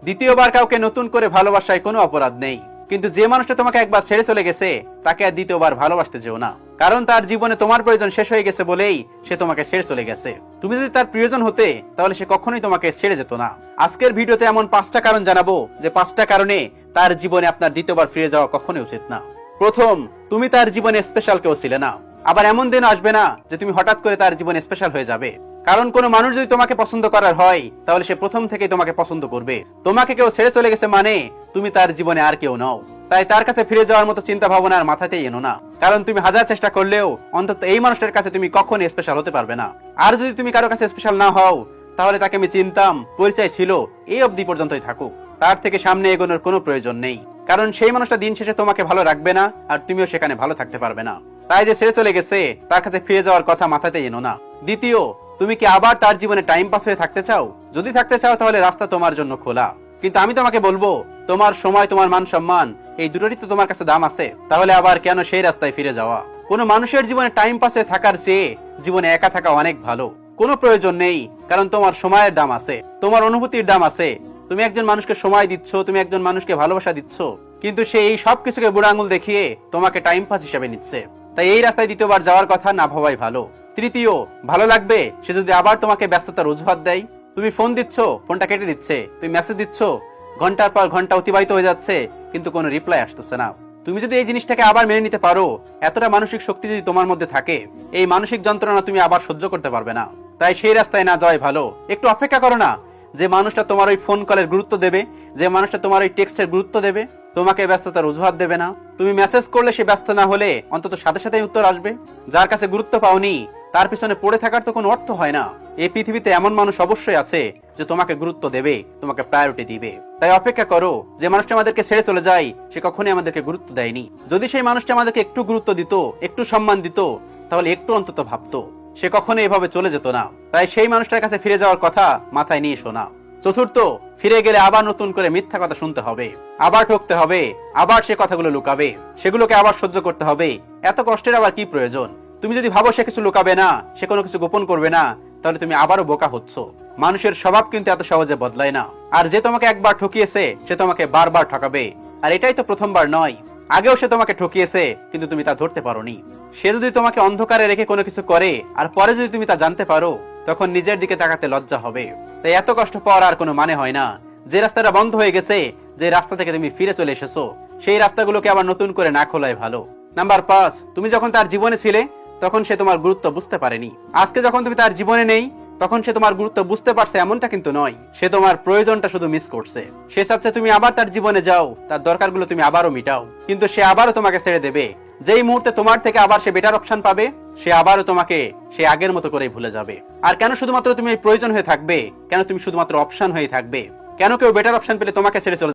দ্বিতীয়বার কাউকে নতুন করে ভালোবাসায় কোনো অপরাধ নেই, কিন্তু যে মানুষটা তোমাকে একবার ছেড়ে চলে গেছে তাকে আর দ্বিতীয়বার ভালোবাসতে যেও না, কারণ তার জীবনে তোমার প্রয়োজন শেষ হয়ে গেছে বলেই সে তোমাকে ছেড়ে চলে গেছে। তুমি যদি তার প্রিয়জন হতে তাহলে সে কখনোই তোমাকে ছেড়ে যেত না। আজকের ভিডিওতে এমন 5টা কারণ জানাবো যে 5টা কারণে তার জীবনে আপনার দ্বিতীয়বার ফিরে যাওয়া কখনোই উচিত না। প্রথম, তুমি তার জীবনে স্পেশাল কেউ ছিলে না। আবার এমন দিন আসবে না যে তুমি হঠাৎ করে তার জীবনে স্পেশাল হয়ে যাবে, কারণ কোনো মানুষ যদি তোমাকে পছন্দ করার হয় তাহলে সে প্রথম থেকেই তোমাকে পছন্দ করবে। তোমাকে কেউ ছেড়ে চলে গেছে মানে তুমি তার জীবনে আর কেউ নও। তাই তার কাছে ফিরে যাওয়ার মতো চিন্তা ভাবনা আর মাথাতেই এনো না, কারণ তুমি হাজার চেষ্টা করলেও অন্তত এই মানুষটার কাছে তুমি কখনোই স্পেশাল হতে পারবে না। আর যদি তুমি কারো কাছে স্পেশাল না হও তাহলে তাকে আমি চিনতাম, পরিচয় ছিল, এই অবধি পর্যন্তই থাকুক, তার থেকে সামনে এগোনোর কোনো প্রয়োজন নেই, কারণ সেই মানুষটা দিন শেষে তোমাকে ভালো রাখবে না আর তুমিও সেখানে ভালো থাকতে পারবে না। তাই যে ছেড়ে চলে গেছে তার কাছে ফিরে যাওয়ার কথা মাথাতেই এনো না। দ্বিতীয়, তুমি কি আবার তার জীবনে টাইম পাস হয়ে থাকতে চাও? যদি থাকতে চাও তাহলে রাস্তা তোমার জন্য খোলা, কিন্তু আমি তোমাকে বলবো তোমার সময়, তোমার মান সম্মান, এই দুটোরই তো তোমার কাছে দাম আছে। তাহলে আবার কেন সেই রাস্তায় ফিরে যাওয়া? কোনো মানুষের জীবনে টাইম পাস হয়ে থাকার চেয়ে জীবনে একা থাকা অনেক ভালো। কোনো প্রয়োজন নেই, কারণ তোমার সময়ের দাম আছে, তোমার অনুভূতির দাম আছে। তুমি একজন মানুষকে সময় দিচ্ছ, তুমি একজন মানুষকে ভালোবাসা দিচ্ছ, কিন্তু সে এই সব কিছুকে বুড়ো আঙুল দেখিয়ে তোমাকে টাইম পাস হিসেবে নিচ্ছে। তাই এই রাস্তায় দ্বিতীয়বার যাওয়ার কথা না ভাবাই ভালো। তৃতীয়, ভালো লাগবে সে যদি আবার তোমাকে ব্যস্ততার অজুহাত দেয়। তুমি ফোন দিচ্ছ, ফোনটা কেটে দিচ্ছে, তুমি মেসেজ দিচ্ছ, ঘন্টার পর ঘন্টা অতিবাহিত হয়ে যাচ্ছে, কিন্তু কোনো রিপ্লাই আসতেছে না। তুমি যদি এই জিনিসটাকে আবার মেনে নিতে পারো, এতটা মানসিক শক্তি যদি তোমার মধ্যে থাকে, এই মানসিক যন্ত্রণা তুমি আবার সহ্য করতে পারবে না। তাই সেই রাস্তায় না যাওয়াই ভালো। একটু অপেক্ষা করো না, যে মানুষটা তোমার ওই ফোন কলের গুরুত্ব দেবে, যে মানুষটা তোমার ওই টেক্সটের গুরুত্ব দেবে, তোমাকে ব্যস্ততার অজুহাত দেবে না। তুমি মেসেজ করলে সে ব্যস্ত না হলে অন্তত সাথে সাথে উত্তর আসবে। যার কাছে গুরুত্ব পাওনি তার পিছনে পড়ে থাকার তো কোনো অর্থ হয় না। এই পৃথিবীতে এমন মানুষ অবশ্যই আছে যে তোমাকে গুরুত্ব দেবে, তোমাকে প্রায়োরিটি দিবে। তাই অপেক্ষা করো, যে মানুষটা আমাদেরকে ছেড়ে চলে যায় সে কখনোই আমাদেরকে গুরুত্ব দেয়নি। যদি সেই মানুষটা আমাদেরকে একটু গুরুত্ব দিত, একটু সম্মান দিত, তাহলে একটু অন্তত ভাবতো, সে কখনো এভাবে চলে যেত না। তাই সেই মানুষটার কাছে ফিরে যাওয়ার কথা মাথায় নিয়ে এসো না। চতুর্থ, ফিরে গেলে আবার নতুন করে মিথ্যা কথা শুনতে হবে, আবার ঠকতে হবে, আবার সে কথাগুলো লুকাবে, সেগুলোকে আবার সহ্য করতে হবে। এত কষ্টের আবার কি প্রয়োজন? তুমি যদি ভাবো সে কিছু লুকাবে না, সে কোনো কিছু গোপন করবে না, তাহলে তুমি আবারও বোকা হচ্ছ। মানুষের স্বভাব কিন্তু এত সহজে বদলায় না। আর যে তোমাকে একবার ঠকিয়েছে সে তোমাকে বারবার ঠকাবে। আর এটাই তো প্রথমবার নয়, আগেও সে তোমাকে ঠকিয়েছে, কিন্তু তুমি তা ধরতে পারোনি। সে যদি তোমাকে অন্ধকারে রেখে কোনো কিছু করে আর পরে যদি তুমি তা জানতে পারো, তখন নিজের দিকে তাকাতে লজ্জা হবে। তাই এত কষ্ট পাওয়ার আর কোনো মানে হয় না। যে রাস্তাটা বন্ধ হয়ে গেছে, যে রাস্তা থেকে তুমি ফিরে চলে এসেছো, সেই রাস্তাগুলোকে আবার নতুন করে না খোলাই ভালো। নাম্বার 5, তুমি যখন তার জীবনে ছিলে তখন সে তোমার গুরুত্ব বুঝতে পারেনি। আজকে যখন তুমি তার জীবনে নেই তখন সে তোমার গুরুত্ব বুঝতে পারছে এমনটা কিন্তু নয়। সে তোমার প্রয়োজনটা শুধু মিস করছে। সে চাচ্ছে তুমি আবার তার জীবনে যাও, তার দরকারগুলো তুমি আবারও মিটাও, কিন্তু সে আবারও তোমাকে ছেড়ে দেবে। যেই মুহূর্তে তোমার থেকে আবার সে বেটার অপশন পাবে, সে আবারও তোমাকে সে আগের মতো করেই ভুলে যাবে। আর কেন শুধুমাত্র তুমি প্রয়োজন হয়ে থাকবে? কেন তুমি শুধুমাত্র অপশন হয়ে থাকবে? কেন কেউ বেটার অপশন পেলে তোমাকে ছেড়ে চলে